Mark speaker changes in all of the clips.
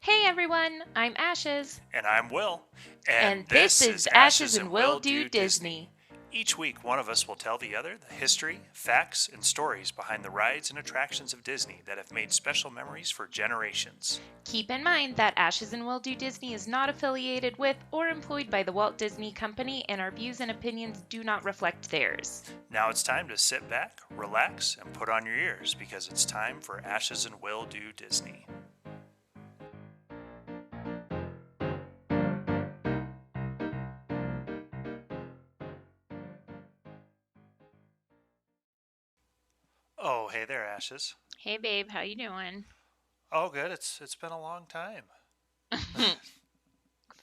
Speaker 1: Hey everyone, I'm Ashes,
Speaker 2: And I'm Will.
Speaker 1: and
Speaker 2: And
Speaker 1: this
Speaker 2: this
Speaker 1: is
Speaker 2: is
Speaker 1: Ashes
Speaker 2: Ashes
Speaker 1: and
Speaker 2: and
Speaker 1: Will
Speaker 2: Will
Speaker 1: Do
Speaker 2: Do Disney.
Speaker 1: Disney.
Speaker 2: Each week, one of us will tell the other the history, facts, and stories behind the rides and attractions of Disney that have made special memories for generations.
Speaker 1: Keep in mind that Ashes and Will Do Disney is not affiliated with or employed by the Walt Disney Company, and our views and opinions do not reflect theirs.
Speaker 2: Now it's time to sit back, relax, and put on your ears because it's time for Ashes and Will Do Disney. Oh, hey there, Ashes.
Speaker 1: Hey babe, how you doing?
Speaker 2: Oh, good. It's been a long time.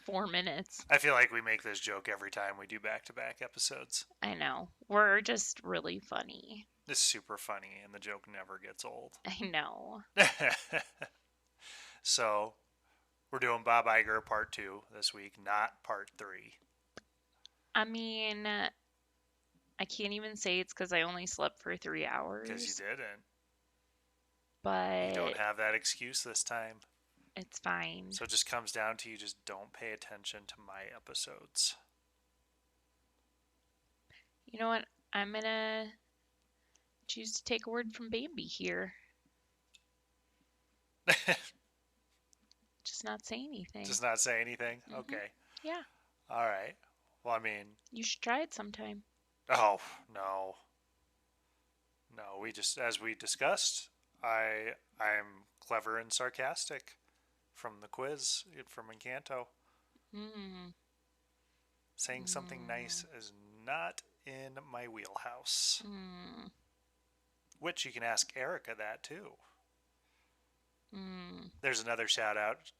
Speaker 1: 4 minutes.
Speaker 2: I feel like we make this joke every time we do back-to-back episodes.
Speaker 1: I know. We're just really funny.
Speaker 2: It's super funny, and the joke never gets old.
Speaker 1: I know.
Speaker 2: So, we're doing Bob Iger part 2 this week, not part 3.
Speaker 1: I mean, I can't even say it's because I only slept for 3
Speaker 2: Because you
Speaker 1: hours,
Speaker 2: didn't. You
Speaker 1: but
Speaker 2: don't have that excuse this time.
Speaker 1: it's fine.
Speaker 2: So it just comes down to you just don't pay attention to my episodes.
Speaker 1: You know what? I'm gonna choose to take a word from Bambi here. Just not say anything.
Speaker 2: Just not say anything?
Speaker 1: Mhm.
Speaker 2: Okay.
Speaker 1: Yeah,
Speaker 2: Alright. Well, I mean,
Speaker 1: you should try it sometime.
Speaker 2: oh, no. No, as we discussed, I'm clever and sarcastic from the quiz from Encanto.
Speaker 1: Mm.
Speaker 2: Saying something nice is not in my wheelhouse.
Speaker 1: Mm.
Speaker 2: Which you can ask Erica that too.
Speaker 1: Mm.
Speaker 2: There's another shout out.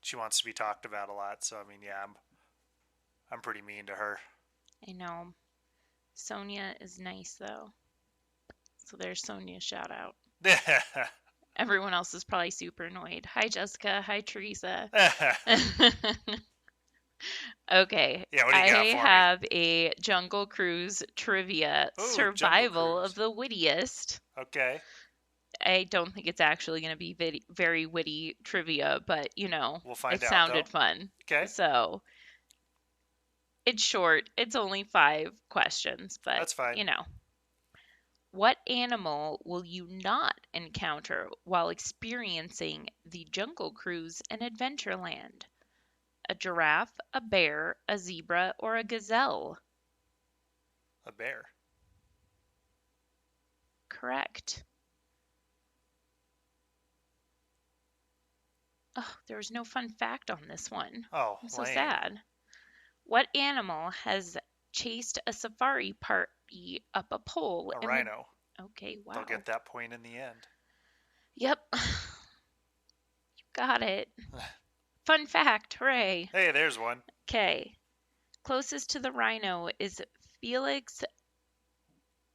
Speaker 2: She wants to be talked about a lot, so I mean, yeah, I'm pretty mean to her.
Speaker 1: I know. Sonia is nice though. So there's Sonia's shout out. Everyone else is probably super annoyed. Hi Jessica. Hi Teresa. Okay,
Speaker 2: Yeah, what do you
Speaker 1: I
Speaker 2: got for me?
Speaker 1: have a Jungle Cruise trivia
Speaker 2: Ooh, Jungle
Speaker 1: survival
Speaker 2: Cruise.
Speaker 1: of the wittiest.
Speaker 2: Okay,
Speaker 1: I don't think it's actually going to be very witty trivia, but
Speaker 2: we'll find
Speaker 1: it
Speaker 2: out though.
Speaker 1: sounded fun.
Speaker 2: Okay,
Speaker 1: So it's short, it's only 5 questions, but
Speaker 2: that's fine.
Speaker 1: What animal will you not encounter while experiencing the Jungle Cruise in Adventureland? A giraffe, a bear, a zebra, or a gazelle?
Speaker 2: A bear.
Speaker 1: Correct. Oh, there was no fun fact on this one.
Speaker 2: Oh,
Speaker 1: I'm so
Speaker 2: lame.
Speaker 1: sad. What animal has chased a safari party up a pole
Speaker 2: A
Speaker 1: in the...
Speaker 2: rhino.
Speaker 1: Okay,
Speaker 2: They'll
Speaker 1: wow.
Speaker 2: get that point in the end.
Speaker 1: Yep. You got it. Fun fact, hooray.
Speaker 2: Hey, there's one.
Speaker 1: Okay. Closest to the rhino is Felix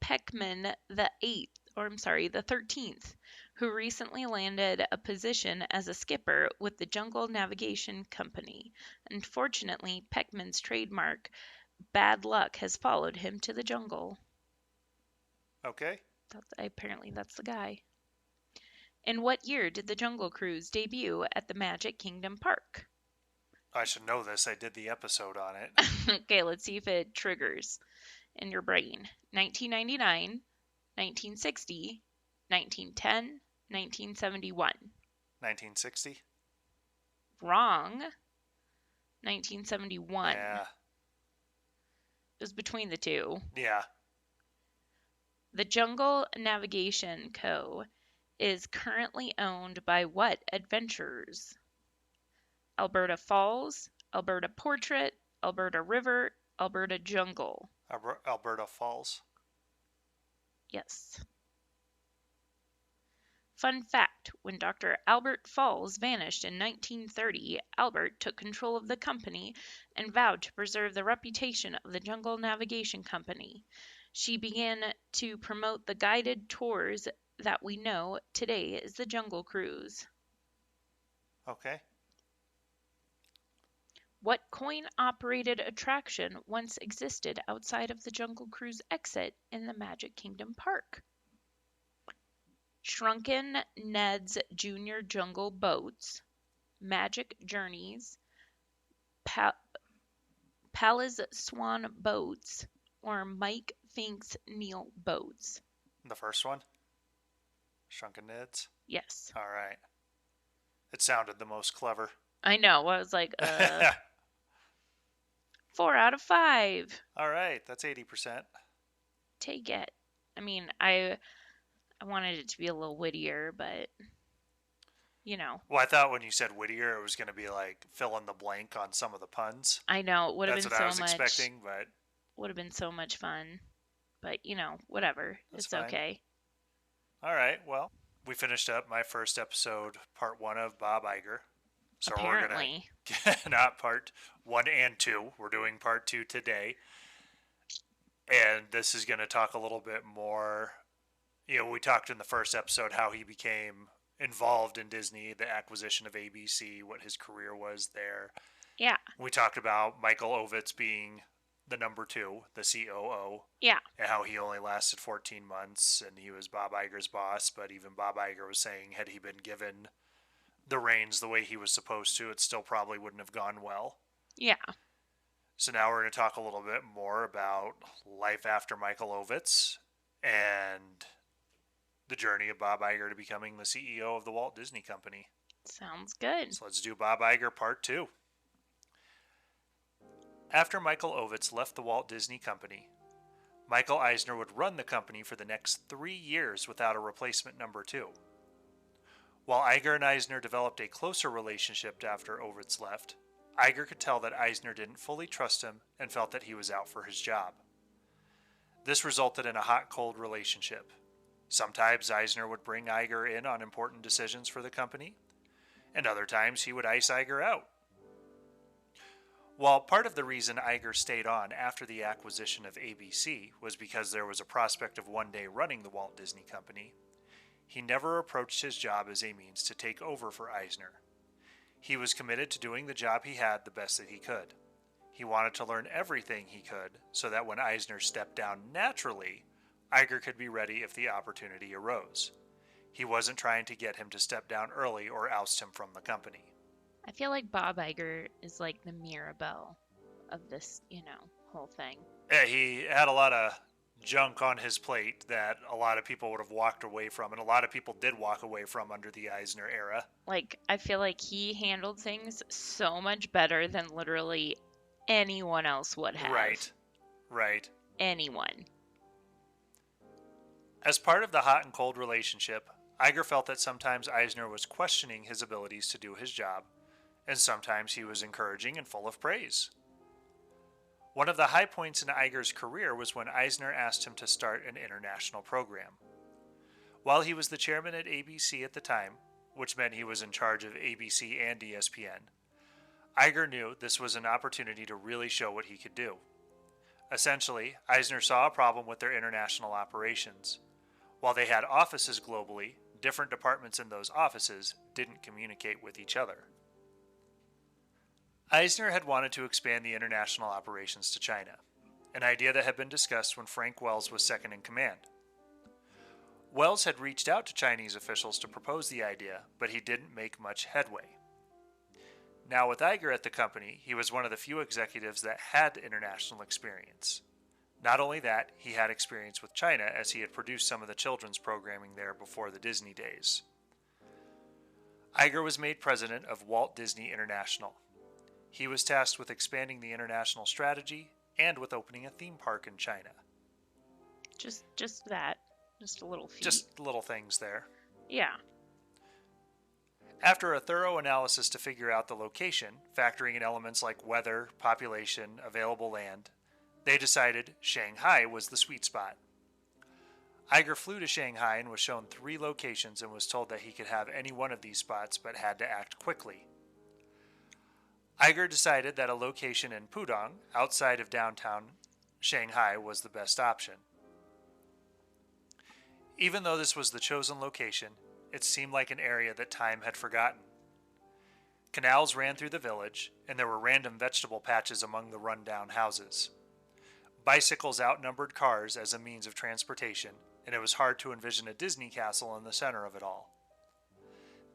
Speaker 1: Peckman the 13th, who recently landed a position as a skipper with the Jungle Navigation Company. Unfortunately, Peckman's trademark bad luck has followed him to the jungle.
Speaker 2: Okay.
Speaker 1: Apparently that's the guy. In what year did the Jungle Cruise debut at the Magic Kingdom Park?
Speaker 2: I should know this. I did the episode on it.
Speaker 1: Okay, let's see if it triggers in your brain. 1999, 1960, 1910, 1971.
Speaker 2: 1960?
Speaker 1: Wrong. 1971.
Speaker 2: Yeah.
Speaker 1: It was between the two.
Speaker 2: Yeah.
Speaker 1: The Jungle Navigation Co. is currently owned by what adventurers? Alberta Falls, Alberta Portrait, Alberta River, Alberta Jungle.
Speaker 2: Alberta Falls.
Speaker 1: Yes. Fun fact, when Dr. Albert Falls vanished in 1930, Albert took control of the company and vowed to preserve the reputation of the Jungle Navigation Company. She began to promote the guided tours that we know today as the Jungle Cruise.
Speaker 2: Okay.
Speaker 1: What coin-operated attraction once existed outside of the Jungle Cruise exit in the Magic Kingdom Park? Shrunken Ned's Junior Jungle Boats, Magic Journeys, pa- Palace Swan Boats, or Mike Finks Neil Boats?
Speaker 2: The first one? Shrunken Nids?
Speaker 1: Yes.
Speaker 2: All right. It sounded the most clever.
Speaker 1: I know. I was like, 4 out of 5.
Speaker 2: All right, that's 80%.
Speaker 1: Take it. I mean, I wanted it to be a little wittier, but you know,
Speaker 2: Well, I thought when you said Whittier, it was going to be like fill in the blank on some of the puns.
Speaker 1: I know it
Speaker 2: That's what I was expecting, but
Speaker 1: would have been so much fun. But whatever.
Speaker 2: that's
Speaker 1: It's
Speaker 2: fine.
Speaker 1: okay.
Speaker 2: All right, well, we finished up my first episode, part 1 of Bob Iger. So
Speaker 1: Apparently.
Speaker 2: we're going to, not part 1 and 2, we're doing part 2 today. And this is going to talk a little bit more. We talked in the first episode how he became involved in Disney, the acquisition of ABC, what his career was there.
Speaker 1: Yeah.
Speaker 2: We talked about Michael Ovitz being the number 2, the COO.
Speaker 1: Yeah.
Speaker 2: And how he only lasted 14 months and he was Bob Iger's boss. But even Bob Iger was saying, had he been given the reins the way he was supposed to, it still probably wouldn't have gone well.
Speaker 1: Yeah.
Speaker 2: So now we're going to talk a little bit more about life after Michael Ovitz and the journey of Bob Iger to becoming the CEO of the Walt Disney Company.
Speaker 1: Sounds good.
Speaker 2: So let's do Bob Iger part 2. After Michael Ovitz left the Walt Disney Company, Michael Eisner would run the company for the next 3 years without a replacement number 2. While Iger and Eisner developed a closer relationship after Ovitz left, Iger could tell that Eisner didn't fully trust him and felt that he was out for his job. This resulted in a hot-cold relationship. Sometimes Eisner would bring Iger in on important decisions for the company, and other times he would ice Iger out. While part of the reason Iger stayed on after the acquisition of ABC was because there was a prospect of one day running the Walt Disney Company, he never approached his job as a means to take over for Eisner. He was committed to doing the job he had the best that he could. He wanted to learn everything he could so that when Eisner stepped down naturally, Iger could be ready if the opportunity arose. He wasn't trying to get him to step down early or oust him from the company.
Speaker 1: I feel like Bob Iger is like the Mirabelle of this, whole thing.
Speaker 2: Yeah, he had a lot of junk on his plate that a lot of people would have walked away from, and a lot of people did walk away from under the Eisner era.
Speaker 1: Like, I feel like he handled things so much better than literally anyone else would have.
Speaker 2: Right.
Speaker 1: Anyone.
Speaker 2: As part of the hot and cold relationship, Iger felt that sometimes Eisner was questioning his abilities to do his job, and sometimes he was encouraging and full of praise. One of the high points in Iger's career was when Eisner asked him to start an international program. While he was the chairman at ABC at the time, which meant he was in charge of ABC and ESPN, Iger knew this was an opportunity to really show what he could do. Essentially, Eisner saw a problem with their international operations. While they had offices globally, different departments in those offices didn't communicate with each other. Eisner had wanted to expand the international operations to China, an idea that had been discussed when Frank Wells was second in command. Wells had reached out to Chinese officials to propose the idea, but he didn't make much headway. Now with Iger at the company, he was one of the few executives that had international experience. Not only that, he had experience with China as he had produced some of the children's programming there before the Disney days. Iger was made president of Walt Disney International. He was tasked with expanding the international strategy and with opening a theme park in China.
Speaker 1: Just that. Just a little feat.
Speaker 2: Just little things there.
Speaker 1: Yeah.
Speaker 2: After a thorough analysis to figure out the location, factoring in elements like weather, population, available land, they decided Shanghai was the sweet spot. Iger flew to Shanghai and was shown 3 locations and was told that he could have any one of these spots but had to act quickly. Iger decided that a location in Pudong, outside of downtown Shanghai, was the best option. Even though this was the chosen location, it seemed like an area that time had forgotten. Canals ran through the village, and there were random vegetable patches among the run-down houses. Bicycles outnumbered cars as a means of transportation, and it was hard to envision a Disney castle in the center of it all.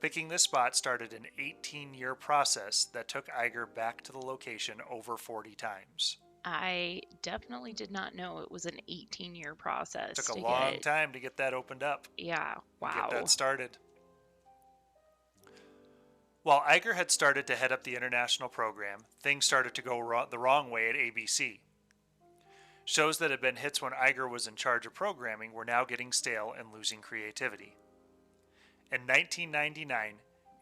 Speaker 2: Picking this spot started an 18-year process that took Iger back to the location over 40 times.
Speaker 1: I definitely did not know it was an 18-year process
Speaker 2: Took a
Speaker 1: to
Speaker 2: long
Speaker 1: get.
Speaker 2: time to get that opened up.
Speaker 1: Yeah,
Speaker 2: Get that
Speaker 1: wow.
Speaker 2: started. While Iger had started to head up the international program, things started to go the wrong way at ABC. Shows that had been hits when Iger was in charge of programming were now getting stale and losing creativity. In 1999,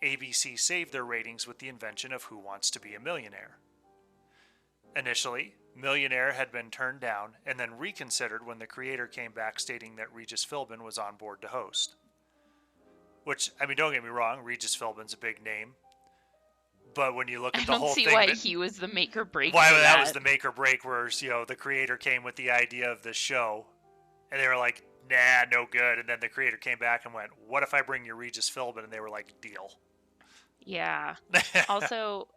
Speaker 2: ABC saved their ratings with the invention of Who Wants to Be a Millionaire. Initially, Millionaire had been turned down and then reconsidered when the creator came back stating that Regis Philbin was on board to host. Which, I mean, don't get me wrong, Regis Philbin's a big name. But when you look
Speaker 1: I
Speaker 2: at the
Speaker 1: don't
Speaker 2: whole
Speaker 1: see
Speaker 2: thing
Speaker 1: why
Speaker 2: that...
Speaker 1: he was the make or break
Speaker 2: Why
Speaker 1: for
Speaker 2: that was
Speaker 1: that.
Speaker 2: the make or break, where, the creator came with the idea of this show, and they were like, nah, no good. And then the creator came back and went, what if I bring you Regis Philbin? And they were like, deal.
Speaker 1: Yeah. Also,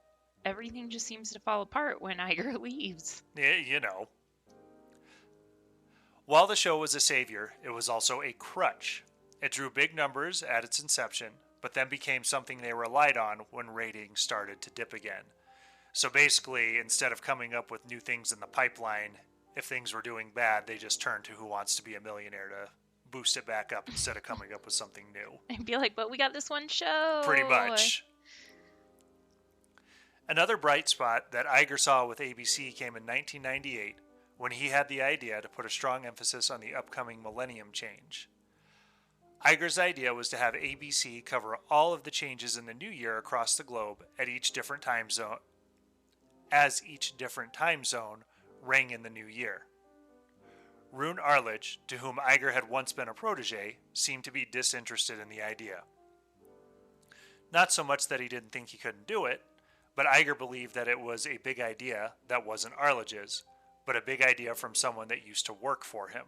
Speaker 1: everything just seems to fall apart when Iger leaves.
Speaker 2: You know. While the show was a savior, it was also a crutch. It drew big numbers at its inception, but then became something they relied on when ratings started to dip again. So basically, instead of coming up with new things in the pipeline, if things were doing bad, they just turned to Who Wants to Be a Millionaire to boost it back up instead of coming up with something new.
Speaker 1: I'd be like, but we got this one show.
Speaker 2: Pretty much. Another bright spot that Iger saw with ABC came in 1998 when he had the idea to put a strong emphasis on the upcoming millennium change. Iger's idea was to have ABC cover all of the changes in the new year across the globe at each different time zone, as each different time zone rang in the new year. Roone Arledge, to whom Iger had once been a protege, seemed to be disinterested in the idea. Not so much that he didn't think he couldn't do it, but Iger believed that it was a big idea that wasn't Arledge's, but a big idea from someone that used to work for him.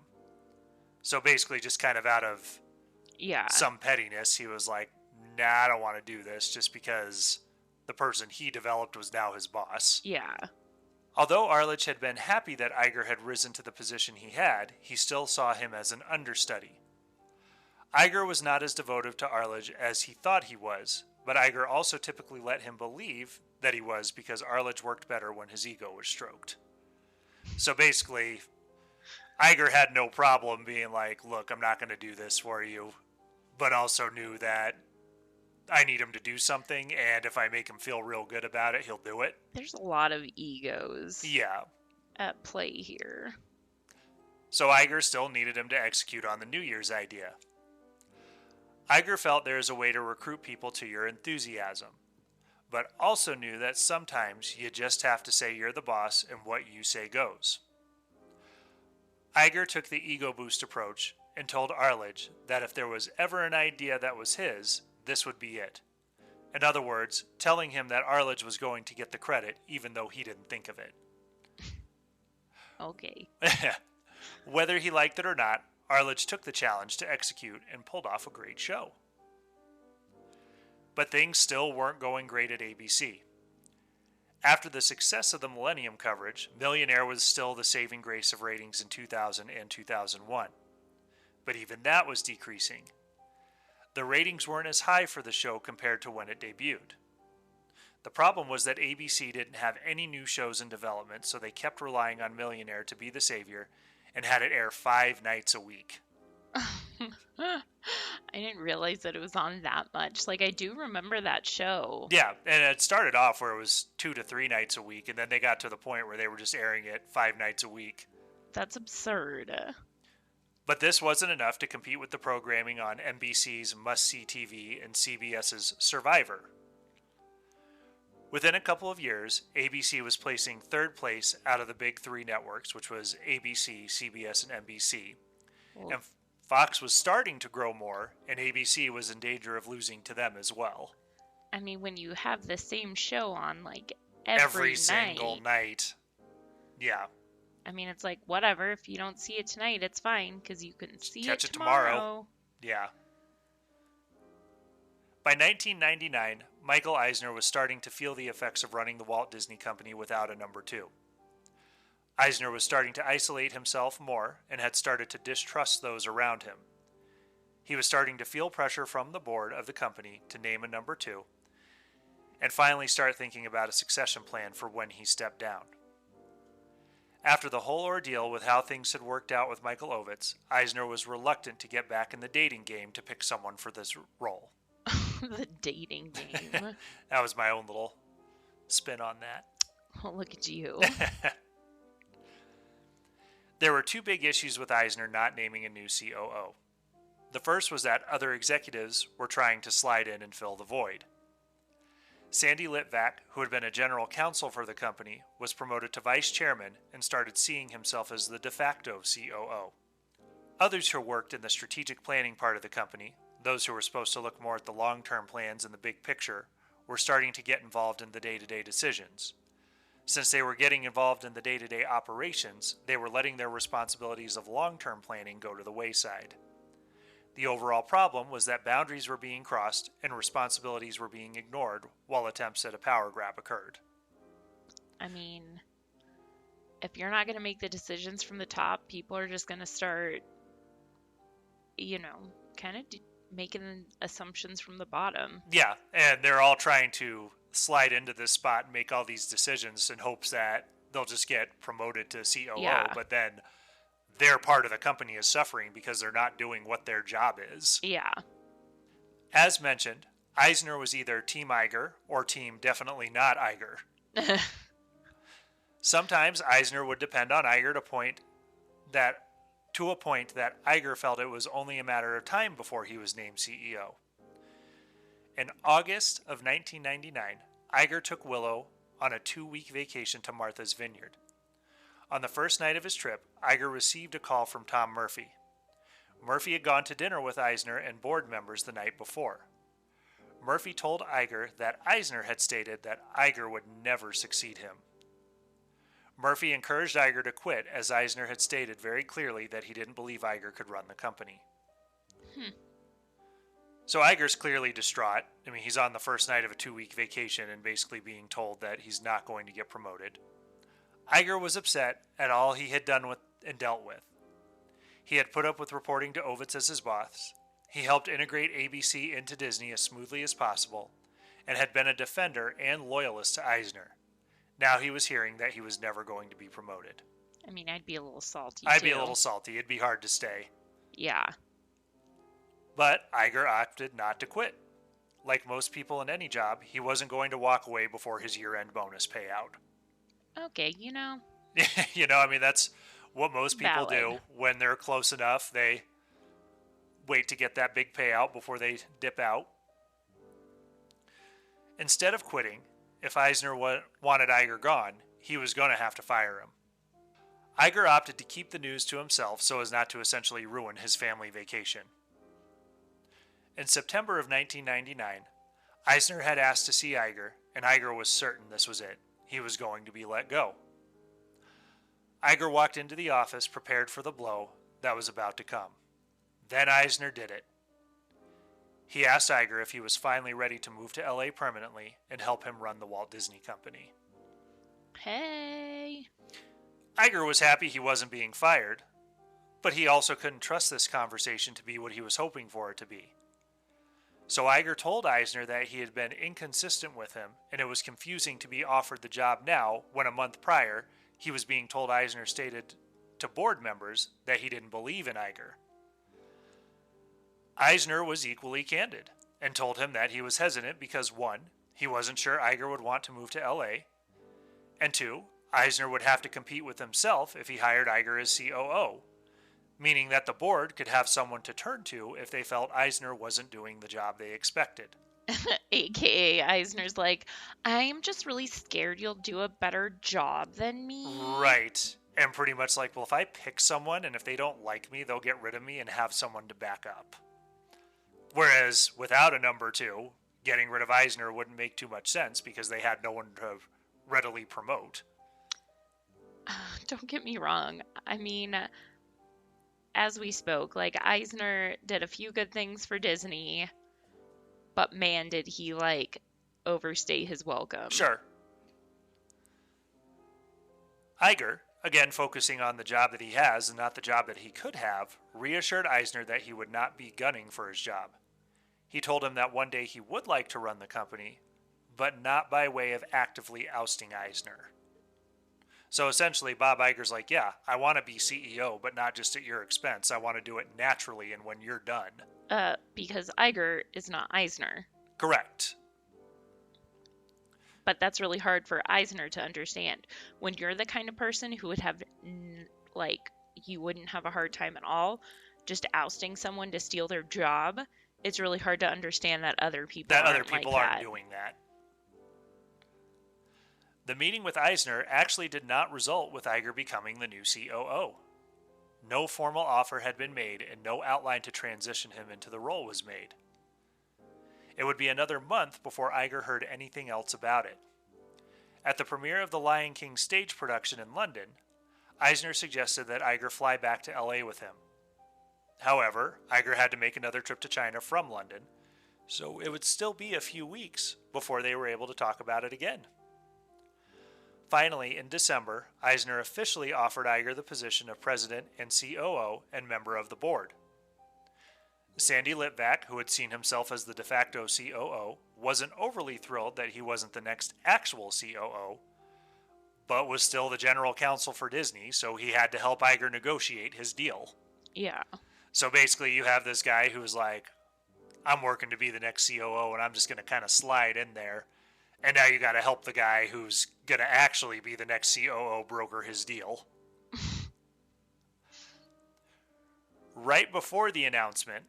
Speaker 2: So basically just kind of out of some pettiness, he was like, nah, I don't want to do this, just because the person he developed was now his boss.
Speaker 1: Yeah.
Speaker 2: Although Arledge had been happy that Iger had risen to the position he had, he still saw him as an understudy. Iger was not as devoted to Arledge as he thought he was, but Iger also typically let him believe that he was because Arledge worked better when his ego was stroked. So basically, Iger had no problem being like, look, I'm not going to do this for you, but also knew that I need him to do something, and if I make him feel real good about it, he'll do it.
Speaker 1: There's a lot of egos at play here.
Speaker 2: So Iger still needed him to execute on the New Year's idea. Iger felt there is a way to recruit people to your enthusiasm, but also knew that sometimes you just have to say you're the boss and what you say goes. Iger took the ego boost approach and told Arledge that if there was ever an idea that was his, this would be it. In other words, telling him that Arledge was going to get the credit even though he didn't think of it.
Speaker 1: Okay.
Speaker 2: Whether he liked it or not, Arledge took the challenge to execute and pulled off a great show. But things still weren't going great at ABC. After the success of the Millennium coverage, Millionaire was still the saving grace of ratings in 2000 and 2001. But even that was decreasing. The ratings weren't as high for the show compared to when it debuted. The problem was that ABC didn't have any new shows in development, so they kept relying on Millionaire to be the savior and had it air 5 nights a week.
Speaker 1: I didn't realize that it was on that much. Like, I do remember that show.
Speaker 2: Yeah, and it started off where it was 2 to 3 nights a week, and then they got to the point where they were just airing it 5 nights a week.
Speaker 1: That's absurd.
Speaker 2: But this wasn't enough to compete with the programming on NBC's Must-See TV and CBS's Survivor. Within a couple of years, ABC was placing third place out of the big 3 networks, which was ABC, CBS, and NBC.
Speaker 1: Well,
Speaker 2: And Fox was starting to grow more, and ABC was in danger of losing to them as well.
Speaker 1: I mean, when you have the same show on, like, every night,
Speaker 2: single night. Yeah.
Speaker 1: I mean, it's like, whatever. If you don't see it tonight, it's fine, because you can see
Speaker 2: catch
Speaker 1: it
Speaker 2: it
Speaker 1: tomorrow.
Speaker 2: Yeah. By 1999, Michael Eisner was starting to feel the effects of running the Walt Disney Company without a number 2. Eisner was starting to isolate himself more and had started to distrust those around him. He was starting to feel pressure from the board of the company to name a number two, and finally start thinking about a succession plan for when he stepped down. After the whole ordeal with how things had worked out with Michael Ovitz, Eisner was reluctant to get back in the dating game to pick someone for this role.
Speaker 1: The dating game.
Speaker 2: That was my own little spin on that.
Speaker 1: Oh, look at you.
Speaker 2: There were two big issues with Eisner not naming a new COO. The first was that other executives were trying to slide in and fill the void. Sandy Litvak, who had been a general counsel for the company, was promoted to vice chairman and started seeing himself as the de facto COO. Others who worked in the strategic planning part of the company, those who were supposed to look more at the long-term plans and the big picture, were starting to get involved in the day-to-day decisions. Since they were getting involved in the day-to-day operations, they were letting their responsibilities of long-term planning go to the wayside. The overall problem was that boundaries were being crossed and responsibilities were being ignored while attempts at a power grab occurred.
Speaker 1: I mean, if you're not going to make the decisions from the top, people are just going to start, kind of making assumptions from the bottom.
Speaker 2: Yeah, and they're all trying to slide into this spot and make all these decisions in hopes that they'll just get promoted to COO,
Speaker 1: Yeah.
Speaker 2: But then their part of the company is suffering because they're not doing what their job is.
Speaker 1: Yeah.
Speaker 2: As mentioned, Eisner was either Team Iger or Team Definitely Not Iger. Sometimes Eisner would depend on Iger to a point that Iger felt it was only a matter of time before he was named CEO. In August of 1999, Iger took Willow on a 2-week vacation to Martha's Vineyard. On the first night of his trip, Iger received a call from Tom Murphy. Murphy had gone to dinner with Eisner and board members the night before. Murphy told Iger that Eisner had stated that Iger would never succeed him. Murphy encouraged Iger to quit, as Eisner had stated very clearly that he didn't believe Iger could run the company. So Iger's clearly distraught. I mean, he's on the first night of a 2-week vacation and basically being told that he's not going to get promoted. Iger was upset at all he had done with and dealt with. He had put up with reporting to Ovitz as his boss. He helped integrate ABC into Disney as smoothly as possible, and had been a defender and loyalist to Eisner. Now he was hearing that he was never going to be promoted.
Speaker 1: I mean, I'd be a little salty,
Speaker 2: I'd be a little salty. It'd be hard to stay.
Speaker 1: Yeah.
Speaker 2: But Iger opted not to quit. Like most people in any job, he wasn't going to walk away before his year-end bonus payout.
Speaker 1: Okay,
Speaker 2: I mean, that's what most people
Speaker 1: Valid.
Speaker 2: do when they're close enough. They wait to get that big payout before they dip out. Instead of quitting, if Eisner wanted Iger gone, he was going to have to fire him. Iger opted to keep the news to himself so as not to essentially ruin his family vacation. In September of 1999, Eisner had asked to see Iger, and Iger was certain this was it. He was going to be let go. Iger walked into the office prepared for the blow that was about to come. Then Eisner did it. He asked Iger if he was finally ready to move to LA permanently and help him run the Walt Disney Company.
Speaker 1: Hey.
Speaker 2: Iger was happy he wasn't being fired, but he also couldn't trust this conversation to be what he was hoping for it to be. So Iger told Eisner that he had been inconsistent with him, and it was confusing to be offered the job now when a month prior he was being told Eisner stated to board members that he didn't believe in Iger. Eisner was equally candid and told him that he was hesitant because 1, he wasn't sure Iger would want to move to LA, and 2, Eisner would have to compete with himself if he hired Iger as COO, meaning that the board could have someone to turn to if they felt Eisner wasn't doing the job they expected.
Speaker 1: AKA Eisner's like, I'm just really scared you'll do a better job than me.
Speaker 2: Right. And pretty much like, well, if I pick someone and if they don't like me, they'll get rid of me and have someone to back up. Whereas without a number 2, getting rid of Eisner wouldn't make too much sense because they had no one to readily promote.
Speaker 1: Don't get me wrong. I mean, as we spoke, like, Eisner did a few good things for Disney, but man, did he, overstay his welcome.
Speaker 2: Sure. Iger, again focusing on the job that he has and not the job that he could have, reassured Eisner that he would not be gunning for his job. He told him that one day he would like to run the company, but not by way of actively ousting Eisner. So essentially, Bob Iger's like, yeah, I want to be CEO, but not just at your expense. I want to do it naturally and when you're done.
Speaker 1: Because Iger is not Eisner.
Speaker 2: Correct.
Speaker 1: But that's really hard for Eisner to understand. When you're the kind of person who would have, you wouldn't have a hard time at all just ousting someone to steal their job, it's really hard to understand that other people
Speaker 2: aren't doing that. The meeting with Eisner actually did not result with Iger becoming the new COO. No formal offer had been made and no outline to transition him into the role was made. It would be another month before Iger heard anything else about it. At the premiere of the Lion King stage production in London, Eisner suggested that Iger fly back to LA with him. However, Iger had to make another trip to China from London, so it would still be a few weeks before they were able to talk about it again. Finally, in December, Eisner officially offered Iger the position of president and COO and member of the board. Sandy Litvak, who had seen himself as the de facto COO, wasn't overly thrilled that he wasn't the next actual COO, but was still the general counsel for Disney, so he had to help Iger negotiate his deal.
Speaker 1: Yeah.
Speaker 2: So basically you have this guy who's like, I'm working to be the next COO and I'm just going to kind of slide in there. And now you got to help the guy who's going to actually be the next COO broker his deal. Right before the announcement,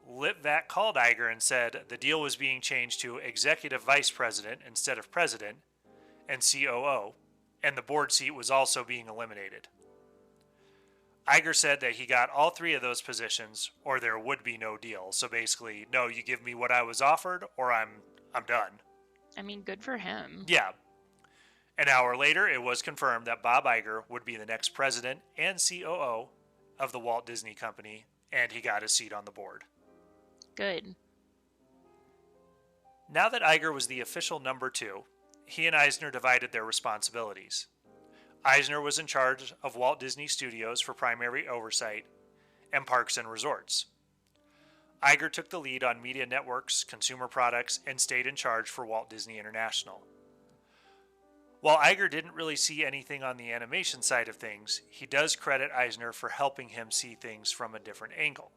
Speaker 2: Litvak called Iger and said the deal was being changed to executive vice president instead of president and COO, and the board seat was also being eliminated. Iger said that he got all three of those positions or there would be no deal. So basically, no, you give me what I was offered or I'm done.
Speaker 1: I mean, good for him.
Speaker 2: Yeah. An hour later, it was confirmed that Bob Iger would be the next president and COO of the Walt Disney Company, and he got his seat on the board.
Speaker 1: Good.
Speaker 2: Now that Iger was the official number 2, he and Eisner divided their responsibilities. Eisner was in charge of Walt Disney Studios for primary oversight and parks and resorts. Iger took the lead on media networks, consumer products, and stayed in charge for Walt Disney International. While Iger didn't really see anything on the animation side of things, he does credit Eisner for helping him see things from a different angle.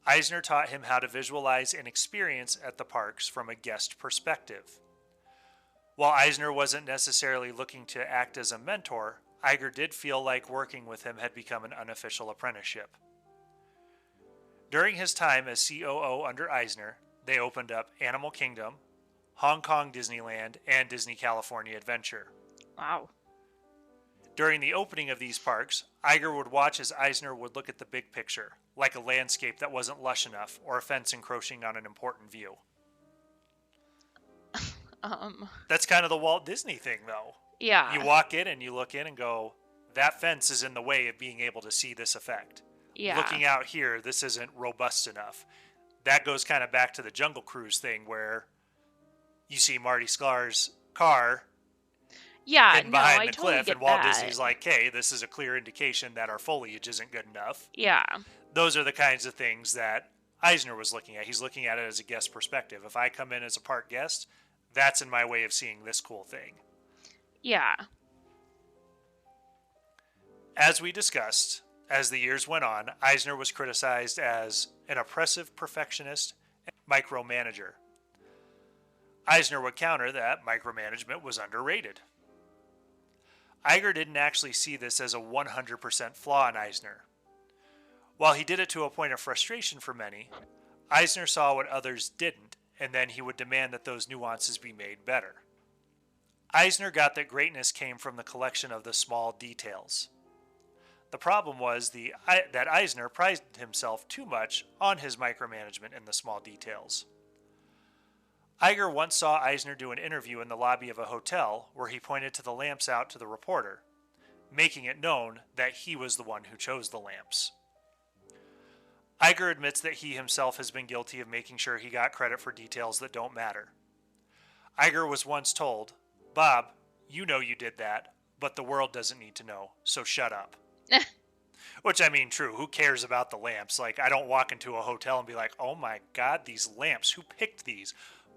Speaker 2: Eisner taught him how to visualize and experience at the parks from a guest perspective. While Eisner wasn't necessarily looking to act as a mentor, Iger did feel like working with him had become an unofficial apprenticeship. During his time as COO under Eisner, they opened up Animal Kingdom, Hong Kong Disneyland, and Disney California Adventure.
Speaker 1: Wow.
Speaker 2: During the opening of these parks, Iger would watch as Eisner would look at the big picture, like a landscape that wasn't lush enough or a fence encroaching on an important view. That's kind of the Walt Disney thing, though.
Speaker 1: Yeah.
Speaker 2: You walk in and you look in and go, that fence is in the way of being able to see this effect.
Speaker 1: Yeah.
Speaker 2: Looking out here, this isn't robust enough. That goes kind of back to the Jungle Cruise thing where you see Marty Sklar's car hidden behind the cliff, and Walt Disney's like, hey, this is a clear indication that our foliage isn't good enough.
Speaker 1: Yeah.
Speaker 2: Those are the kinds of things that Eisner was looking at. He's looking at it as a guest perspective. If I come in as a park guest, that's in my way of seeing this cool thing.
Speaker 1: Yeah.
Speaker 2: As we discussed, as the years went on, Eisner was criticized as an oppressive perfectionist and micromanager. Eisner would counter that micromanagement was underrated. Iger didn't actually see this as a 100% flaw in Eisner. While he did it to a point of frustration for many, Eisner saw what others didn't, and then he would demand that those nuances be made better. Eisner got that greatness came from the collection of the small details. The problem was that Eisner prided himself too much on his micromanagement in the small details. Iger once saw Eisner do an interview in the lobby of a hotel where he pointed to the lamps out to the reporter, making it known that he was the one who chose the lamps. Iger admits that he himself has been guilty of making sure he got credit for details that don't matter. Iger was once told, Bob, you know you did that, but the world doesn't need to know, so shut up. Which, I mean, true. Who cares about the lamps? Like, I don't walk into a hotel and be like, oh my God, these lamps. Who picked these?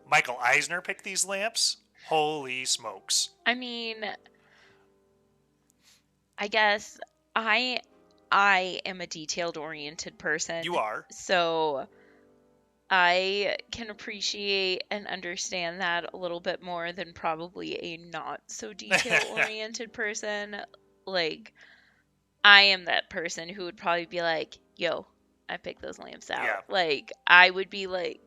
Speaker 2: Michael Eisner picked these lamps? Holy smokes.
Speaker 1: I mean, I guess I am a detailed-oriented person.
Speaker 2: You are.
Speaker 1: So I can appreciate and understand that a little bit more than probably a not so detail-oriented person. Like, I am that person who would probably be like, yo, I picked those lamps out.
Speaker 2: Yeah.
Speaker 1: Like, I would be like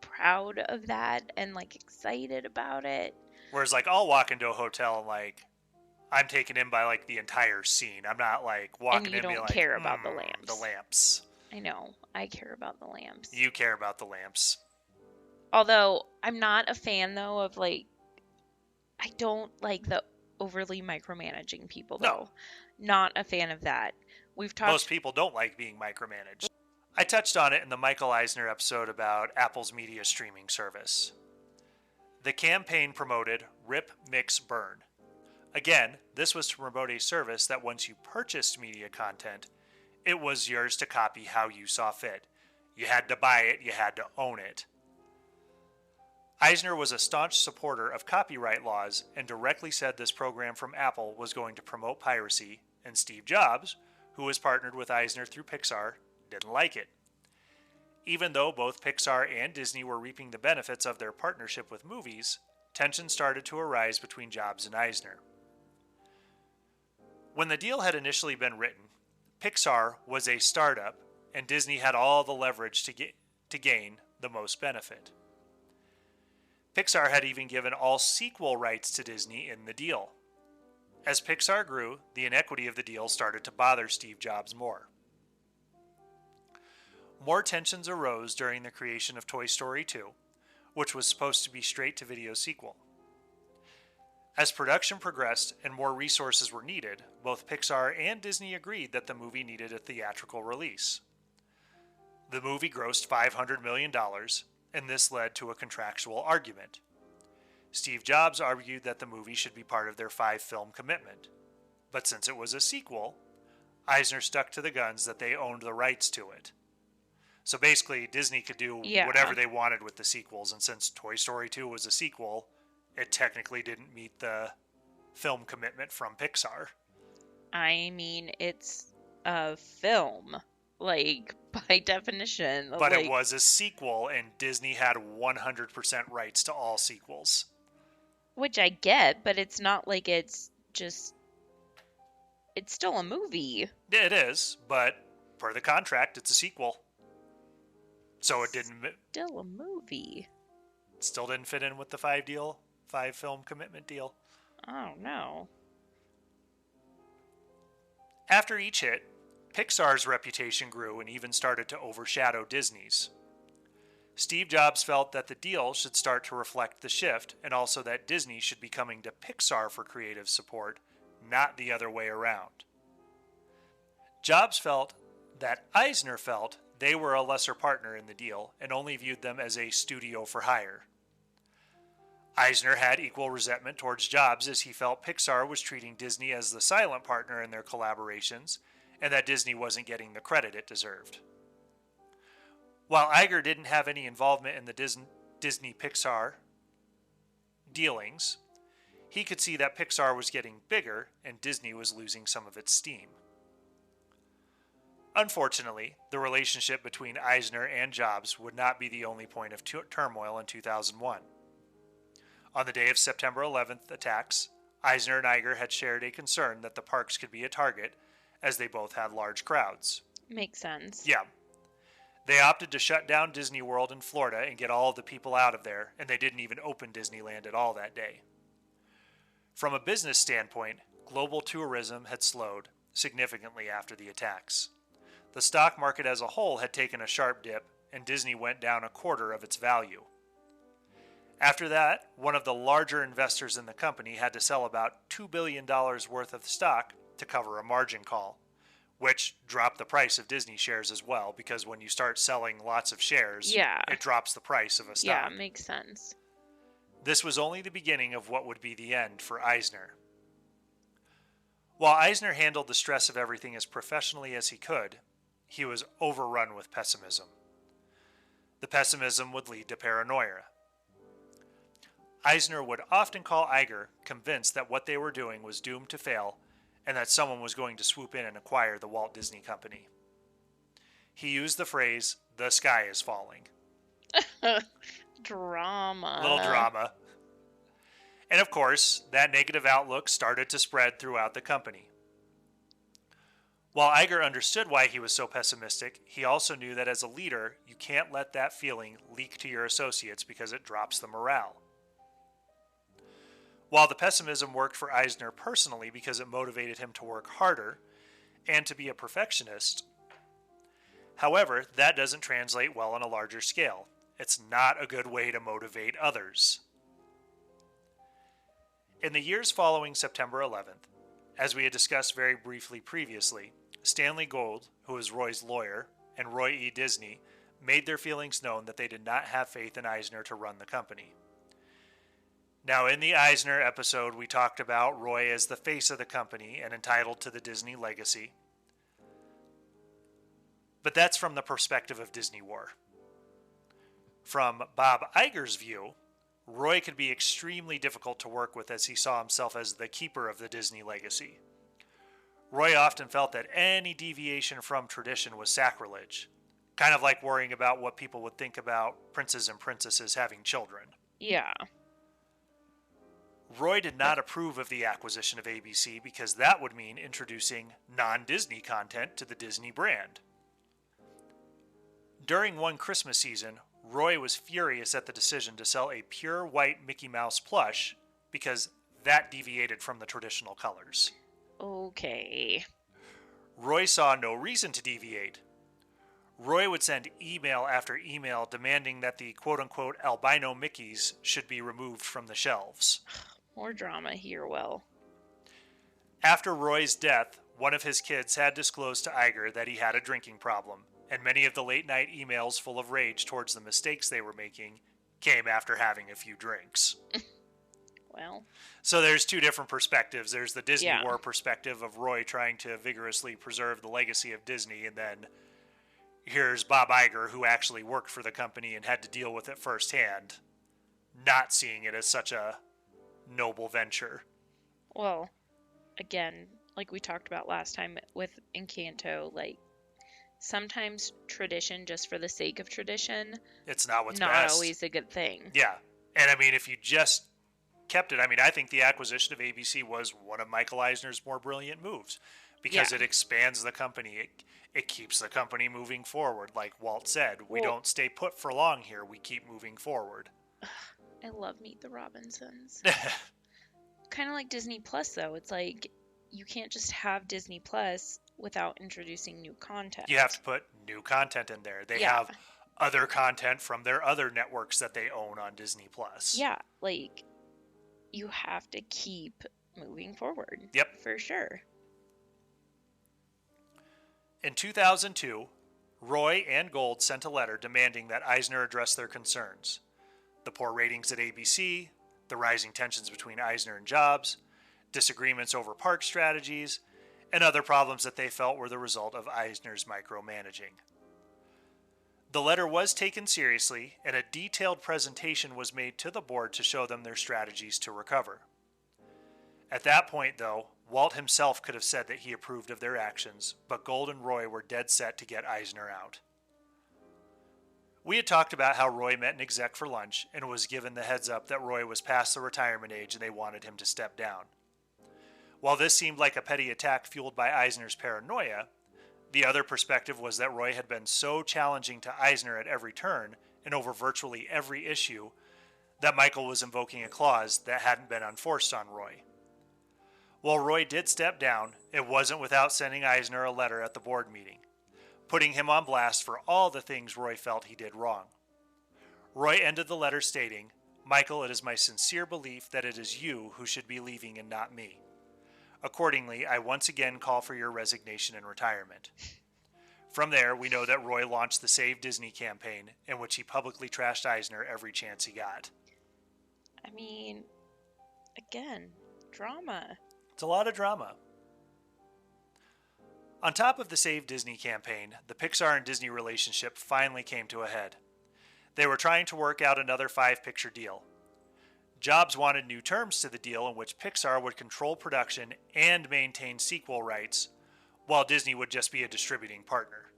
Speaker 1: proud of that and like excited about it.
Speaker 2: Whereas, like, I'll walk into a hotel and, like, I'm taken in by, like, the entire scene. I'm not, like, walking in and being like,
Speaker 1: care about the lamps.
Speaker 2: The lamps.
Speaker 1: I know. I care about the lamps.
Speaker 2: You care about the lamps.
Speaker 1: Although, I'm not a fan, though, of, like, I don't like the overly micromanaging people, though. No. Not a fan of that.
Speaker 2: Most people don't like being micromanaged. I touched on it in the Michael Eisner episode about Apple's media streaming service. The campaign promoted Rip, Mix, Burn. Again, this was to promote a service that once you purchased media content, it was yours to copy how you saw fit. You had to buy it, you had to own it. Eisner was a staunch supporter of copyright laws and directly said this program from Apple was going to promote piracy, and Steve Jobs, who was partnered with Eisner through Pixar, didn't like it. Even though both Pixar and Disney were reaping the benefits of their partnership with movies, tension started to arise between Jobs and Eisner. When the deal had initially been written, Pixar was a startup, and Disney had all the leverage to gain the most benefit. Pixar had even given all sequel rights to Disney in the deal. As Pixar grew, the inequity of the deal started to bother Steve Jobs more. More tensions arose during the creation of Toy Story 2, which was supposed to be straight-to-video sequel. As production progressed and more resources were needed, both Pixar and Disney agreed that the movie needed a theatrical release. The movie grossed $500 million, and this led to a contractual argument. Steve Jobs argued that the movie should be part of their 5-film commitment, but since it was a sequel, Eisner stuck to the guns that they owned the rights to it. So basically, Disney could do whatever they wanted with the sequels, and since Toy Story 2 was a sequel, it technically didn't meet the film commitment from Pixar.
Speaker 1: I mean, it's a film, like, by definition.
Speaker 2: But it was a sequel, and Disney had 100% rights to all sequels.
Speaker 1: Which I get, but it's not like it's just... It's still a movie.
Speaker 2: It is, but per the contract, it's a sequel. So it didn't...
Speaker 1: Still a movie.
Speaker 2: Still didn't fit in with the 5-film commitment deal.
Speaker 1: I don't know.
Speaker 2: After each hit, Pixar's reputation grew and even started to overshadow Disney's. Steve Jobs felt that the deal should start to reflect the shift, and also that Disney should be coming to Pixar for creative support, not the other way around. Jobs felt that Eisner felt they were a lesser partner in the deal and only viewed them as a studio for hire. Eisner had equal resentment towards Jobs as he felt Pixar was treating Disney as the silent partner in their collaborations and that Disney wasn't getting the credit it deserved. While Iger didn't have any involvement in the Disney-Pixar dealings, he could see that Pixar was getting bigger and Disney was losing some of its steam. Unfortunately, the relationship between Eisner and Jobs would not be the only point of turmoil in 2001. On the day of September 11th attacks, Eisner and Iger had shared a concern that the parks could be a target, as they both had large crowds.
Speaker 1: Makes sense.
Speaker 2: Yeah. They opted to shut down Disney World in Florida and get all of the people out of there, and they didn't even open Disneyland at all that day. From a business standpoint, global tourism had slowed significantly after the attacks. The stock market as a whole had taken a sharp dip, and Disney went down a quarter of its value. After that, one of the larger investors in the company had to sell about $2 billion worth of stock to cover a margin call, which dropped the price of Disney shares as well, because when you start selling lots of shares, it drops the price of a stock.
Speaker 1: Yeah, makes sense.
Speaker 2: This was only the beginning of what would be the end for Eisner. While Eisner handled the stress of everything as professionally as he could, he was overrun with pessimism. The pessimism would lead to paranoia. Eisner would often call Iger, convinced that what they were doing was doomed to fail and that someone was going to swoop in and acquire the Walt Disney Company. He used the phrase, "the sky is falling."
Speaker 1: Drama.
Speaker 2: Little drama. And of course, that negative outlook started to spread throughout the company. While Iger understood why he was so pessimistic, he also knew that as a leader, you can't let that feeling leak to your associates because it drops the morale. While the pessimism worked for Eisner personally because it motivated him to work harder and to be a perfectionist, however, that doesn't translate well on a larger scale. It's not a good way to motivate others. In the years following September 11th, as we had discussed very briefly previously, Stanley Gould, who was Roy's lawyer, and Roy E. Disney made their feelings known that they did not have faith in Eisner to run the company. Now, in the Eisner episode, we talked about Roy as the face of the company and entitled to the Disney legacy. But that's from the perspective of Disney War. From Bob Iger's view, Roy could be extremely difficult to work with as he saw himself as the keeper of the Disney legacy. Roy often felt that any deviation from tradition was sacrilege, kind of like worrying about what people would think about princes and princesses having children.
Speaker 1: Yeah.
Speaker 2: Roy did not approve of the acquisition of ABC because that would mean introducing non-Disney content to the Disney brand. During one Christmas season, Roy was furious at the decision to sell a pure white Mickey Mouse plush because that deviated from the traditional colors.
Speaker 1: Okay.
Speaker 2: Roy saw no reason to deviate. Roy would send email after email demanding that the quote-unquote albino Mickeys should be removed from the shelves.
Speaker 1: More drama here, Will.
Speaker 2: After Roy's death, one of his kids had disclosed to Iger that he had a drinking problem, and many of the late-night emails full of rage towards the mistakes they were making came after having a few drinks.
Speaker 1: Well.
Speaker 2: So there's two different perspectives. There's the Disney War perspective of Roy trying to vigorously preserve the legacy of Disney, and then here's Bob Iger, who actually worked for the company and had to deal with it firsthand, not seeing it as such a noble venture.
Speaker 1: Well, again, like we talked about last time with Encanto, like, sometimes tradition just for the sake of tradition,
Speaker 2: it's not what's
Speaker 1: not
Speaker 2: best.
Speaker 1: always a good thing.
Speaker 2: Yeah. And I mean, if you just kept it, I mean, I think the acquisition of ABC was one of Michael Eisner's more brilliant moves because it expands the company. It keeps the company moving forward. Like Walt said, we don't stay put for long here. We keep moving forward.
Speaker 1: I love Meet the Robinsons. Kind of like Disney Plus, though. It's like you can't just have Disney Plus without introducing new content.
Speaker 2: You have to put new content in there. They have other content from their other networks that they own on Disney Plus.
Speaker 1: Yeah, like you have to keep moving forward.
Speaker 2: Yep.
Speaker 1: For sure.
Speaker 2: In 2002, Roy and Gould sent a letter demanding that Eisner address their concerns. The poor ratings at ABC, the rising tensions between Eisner and Jobs, disagreements over park strategies, and other problems that they felt were the result of Eisner's micromanaging. The letter was taken seriously, and a detailed presentation was made to the board to show them their strategies to recover. At that point, though, Walt himself could have said that he approved of their actions, but Gould and Roy were dead set to get Eisner out. We had talked about how Roy met an exec for lunch and was given the heads up that Roy was past the retirement age and they wanted him to step down. While this seemed like a petty attack fueled by Eisner's paranoia, the other perspective was that Roy had been so challenging to Eisner at every turn and over virtually every issue that Michael was invoking a clause that hadn't been unforced on Roy. While Roy did step down, it wasn't without sending Eisner a letter at the board meeting, putting him on blast for all the things Roy felt he did wrong. Roy ended the letter stating, "Michael, it is my sincere belief that it is you who should be leaving and not me. Accordingly, I once again call for your resignation and retirement." From there, we know that Roy launched the Save Disney campaign, in which he publicly trashed Eisner every chance he got.
Speaker 1: I mean, again, drama.
Speaker 2: It's a lot of drama. On top of the Save Disney campaign, the Pixar and Disney relationship finally came to a head. They were trying to work out another 5-picture deal. Jobs wanted new terms to the deal in which Pixar would control production and maintain sequel rights, while Disney would just be a distributing partner.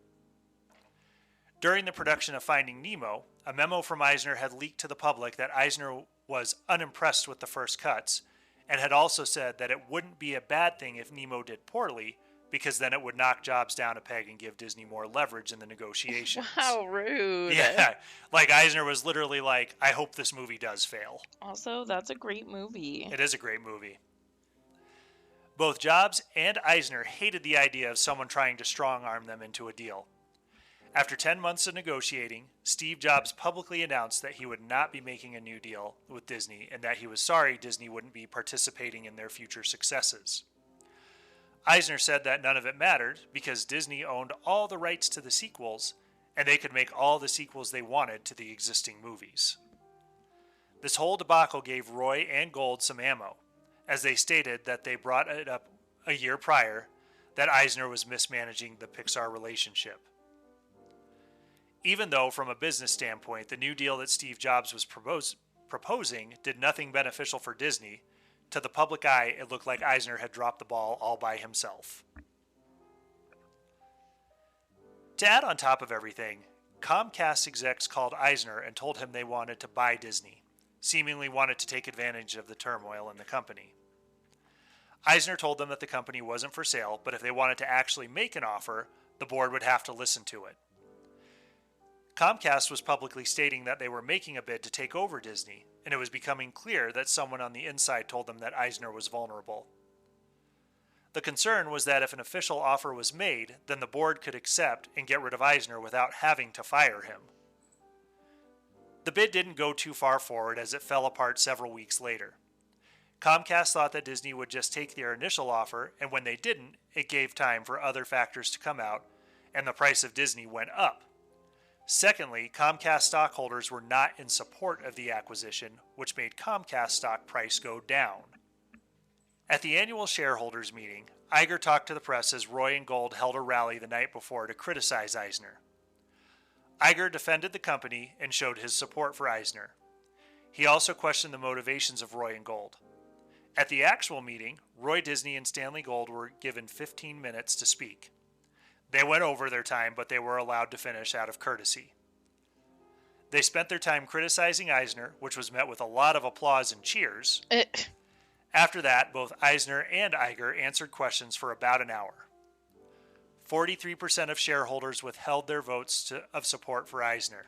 Speaker 2: During the production of Finding Nemo, a memo from Eisner had leaked to the public that Eisner was unimpressed with the first cuts, and had also said that it wouldn't be a bad thing if Nemo did poorly, because then it would knock Jobs down a peg and give Disney more leverage in the negotiations.
Speaker 1: How rude.
Speaker 2: Yeah, like Eisner was literally like, I hope this movie does fail.
Speaker 1: Also, that's a great movie.
Speaker 2: It is a great movie. Both Jobs and Eisner hated the idea of someone trying to strong-arm them into a deal. After 10 months of negotiating, Steve Jobs publicly announced that he would not be making a new deal with Disney and that he was sorry Disney wouldn't be participating in their future successes. Eisner said that none of it mattered because Disney owned all the rights to the sequels and they could make all the sequels they wanted to the existing movies. This whole debacle gave Roy and Gold some ammo, as they stated that they brought it up a year prior that Eisner was mismanaging the Pixar relationship. Even though, from a business standpoint, the new deal that Steve Jobs was proposing did nothing beneficial for Disney, to the public eye, it looked like Eisner had dropped the ball all by himself. To add on top of everything, Comcast execs called Eisner and told him they wanted to buy Disney, seemingly wanted to take advantage of the turmoil in the company. Eisner told them that the company wasn't for sale, but if they wanted to actually make an offer, the board would have to listen to it. Comcast was publicly stating that they were making a bid to take over Disney, and it was becoming clear that someone on the inside told them that Eisner was vulnerable. The concern was that if an official offer was made, then the board could accept and get rid of Eisner without having to fire him. The bid didn't go too far forward as it fell apart several weeks later. Comcast thought that Disney would just take their initial offer, and when they didn't, it gave time for other factors to come out, and the price of Disney went up. Secondly, Comcast stockholders were not in support of the acquisition, which made Comcast stock price go down. At the annual shareholders meeting, Iger talked to the press as Roy and Gold held a rally the night before to criticize Eisner. Iger defended the company and showed his support for Eisner. He also questioned the motivations of Roy and Gold. At the actual meeting, Roy Disney and Stanley Gold were given 15 minutes to speak. They went over their time, but they were allowed to finish out of courtesy. They spent their time criticizing Eisner, which was met with a lot of applause and cheers. After that, both Eisner and Iger answered questions for about an hour. 43% of shareholders withheld their votes of support for Eisner.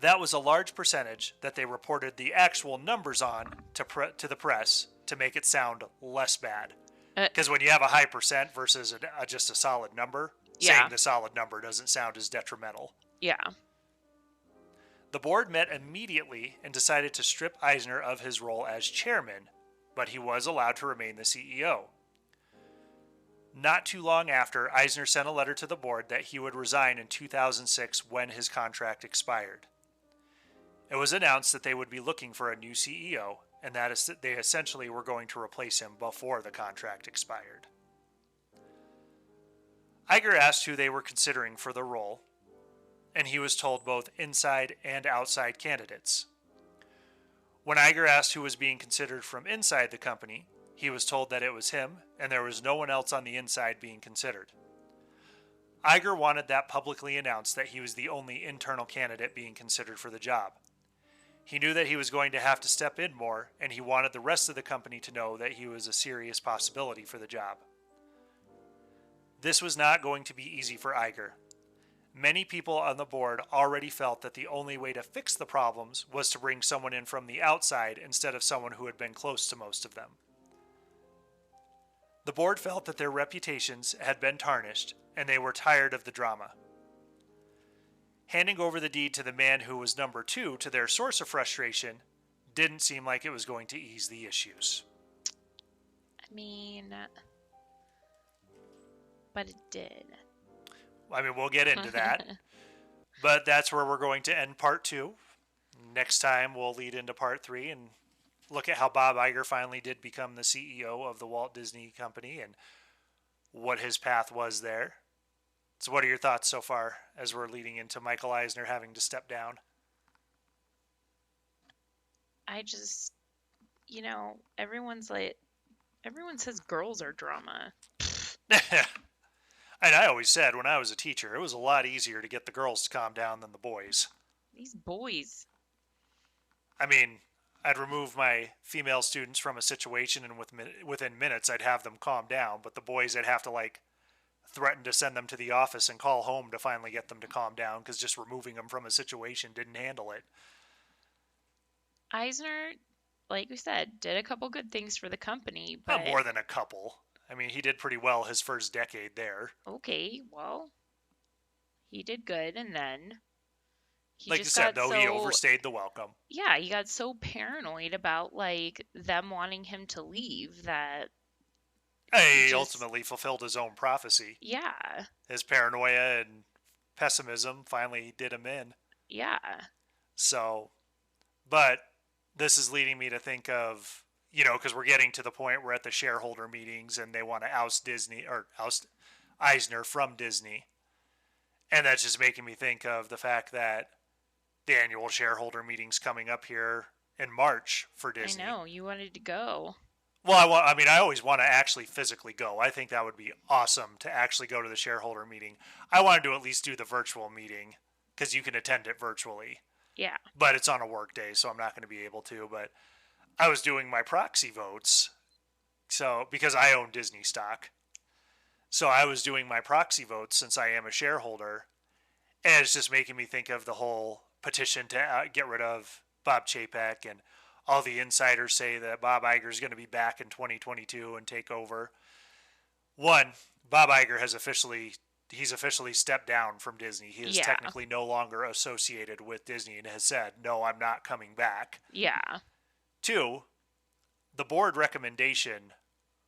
Speaker 2: That was a large percentage that they reported the actual numbers on to the press to make it sound less bad. Because when you have a high percent versus just a solid number, saying the solid number doesn't sound as detrimental.
Speaker 1: Yeah.
Speaker 2: The board met immediately and decided to strip Eisner of his role as chairman, but he was allowed to remain the CEO. Not too long after, Eisner sent a letter to the board that he would resign in 2006 when his contract expired. It was announced that they would be looking for a new CEO, and that they essentially were going to replace him before the contract expired. Iger asked who they were considering for the role, and he was told both inside and outside candidates. When Iger asked who was being considered from inside the company, he was told that it was him, and there was no one else on the inside being considered. Iger wanted that publicly announced that he was the only internal candidate being considered for the job. He knew that he was going to have to step in more, and he wanted the rest of the company to know that he was a serious possibility for the job. This was not going to be easy for Iger. Many people on the board already felt that the only way to fix the problems was to bring someone in from the outside instead of someone who had been close to most of them. The board felt that their reputations had been tarnished, and they were tired of the drama. Handing over the deed to the man who was number 2 to their source of frustration didn't seem like it was going to ease the issues.
Speaker 1: I mean, but it did.
Speaker 2: I mean, we'll get into that. But that's where we're going to end part 2. Next time, we'll lead into part 3 and look at how Bob Iger finally did become the CEO of the Walt Disney Company and what his path was there. So what are your thoughts so far as we're leading into Michael Eisner having to step down?
Speaker 1: I just, everyone says girls are drama.
Speaker 2: And I always said when I was a teacher, it was a lot easier to get the girls to calm down than the boys.
Speaker 1: These boys.
Speaker 2: I mean, I'd remove my female students from a situation, and within minutes I'd have them calm down. But the boys, I'd have to threaten to send them to the office and call home to finally get them to calm down, because just removing them from a situation didn't handle it.
Speaker 1: Eisner, like we said, did a couple good things for the company, but
Speaker 2: Not more than a couple. I mean, he did pretty well his first decade there.
Speaker 1: Okay, well, he did good, and then he
Speaker 2: like
Speaker 1: just
Speaker 2: you said,
Speaker 1: got
Speaker 2: though, he overstayed the welcome.
Speaker 1: Yeah, he got so paranoid about them wanting him to leave that
Speaker 2: he ultimately fulfilled his own prophecy.
Speaker 1: Yeah.
Speaker 2: His paranoia and pessimism finally did him in.
Speaker 1: Yeah.
Speaker 2: So, but this is leading me to think of, because we're getting to the point where at the shareholder meetings and they want to oust Eisner from Disney. And that's just making me think of the fact that the annual shareholder meeting's coming up here in March for Disney.
Speaker 1: I know, you wanted to go.
Speaker 2: Well, I always want to actually physically go. I think that would be awesome to actually go to the shareholder meeting. I wanted to at least do the virtual meeting because you can attend it virtually.
Speaker 1: Yeah.
Speaker 2: But it's on a work day, so I'm not going to be able to. But I was doing my proxy votes, so because I own Disney stock. So I was doing my proxy votes since I am a shareholder. And it's just making me think of the whole petition to get rid of Bob Chapek, and all the insiders say that Bob Iger is going to be back in 2022 and take over. One, Bob Iger has officially stepped down from Disney. He is technically no longer associated with Disney and has said, no, I'm not coming back.
Speaker 1: Yeah.
Speaker 2: Two, the board recommendation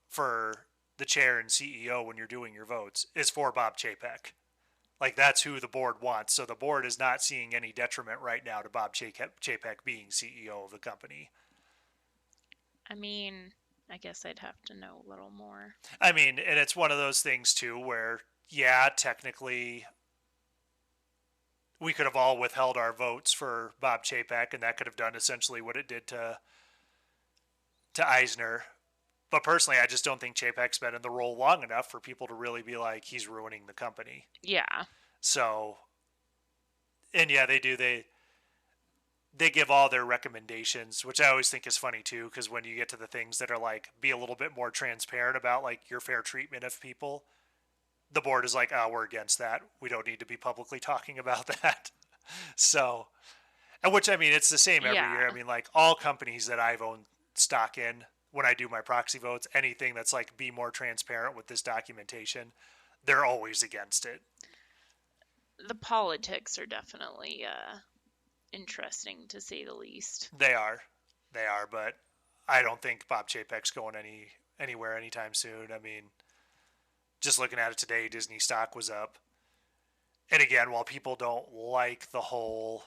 Speaker 2: for the chair and CEO when you're doing your votes is for Bob Chapek. That's who the board wants. So the board is not seeing any detriment right now to Bob Chapek being CEO of the company.
Speaker 1: I mean, I guess I'd have to know a little more.
Speaker 2: I mean, and it's one of those things too where, technically we could have all withheld our votes for Bob Chapek, and that could have done essentially what it did to Eisner. But personally, I just don't think Chapek's been in the role long enough for people to really be like, he's ruining the company.
Speaker 1: Yeah.
Speaker 2: So, and they do. They give all their recommendations, which I always think is funny too, because when you get to the things that are be a little bit more transparent about your fair treatment of people, the board is like, oh, we're against that. We don't need to be publicly talking about that. So, and which, I mean, it's the same every year. I mean, all companies that I've owned stock in, when I do my proxy votes, anything that's be more transparent with this documentation, they're always against it.
Speaker 1: The politics are definitely interesting, to say the least.
Speaker 2: They are, but I don't think Bob Chapek's going anywhere anytime soon. I mean, just looking at it today, Disney stock was up. And again, while people don't like the whole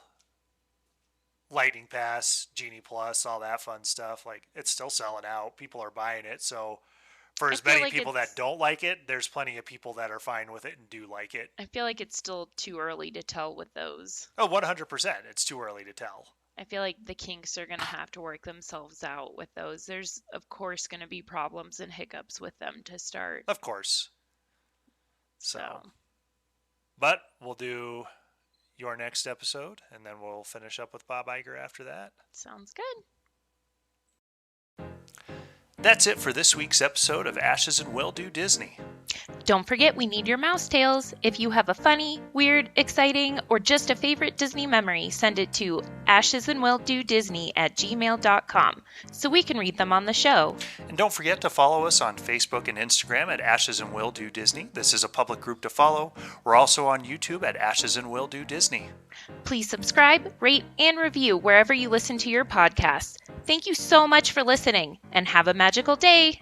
Speaker 2: Lightning Pass, Genie Plus, all that fun stuff, it's still selling out. People are buying it. So for as many people that don't like it, there's plenty of people that are fine with it and do like it.
Speaker 1: I feel like it's still too early to tell with those.
Speaker 2: Oh, 100%. It's too early to tell.
Speaker 1: I feel like the kinks are going to have to work themselves out with those. There's, of course, going to be problems and hiccups with them to start.
Speaker 2: Of course. So. But we'll do your next episode, and then we'll finish up with Bob Iger after that.
Speaker 1: Sounds good.
Speaker 2: That's it for this week's episode of Ashes and Will Do Disney.
Speaker 1: Don't forget, we need your mouse tales. If you have a funny, weird, exciting, or just a favorite Disney memory, send it to ashesandwilldodisney@gmail.com so we can read them on the show.
Speaker 2: And don't forget to follow us on Facebook and Instagram at Ashes and Will Do Disney. This is a public group to follow. We're also on YouTube at Ashes and Will Do Disney.
Speaker 1: Please subscribe, rate, and review wherever you listen to your podcasts. Thank you so much for listening, and have a magical day.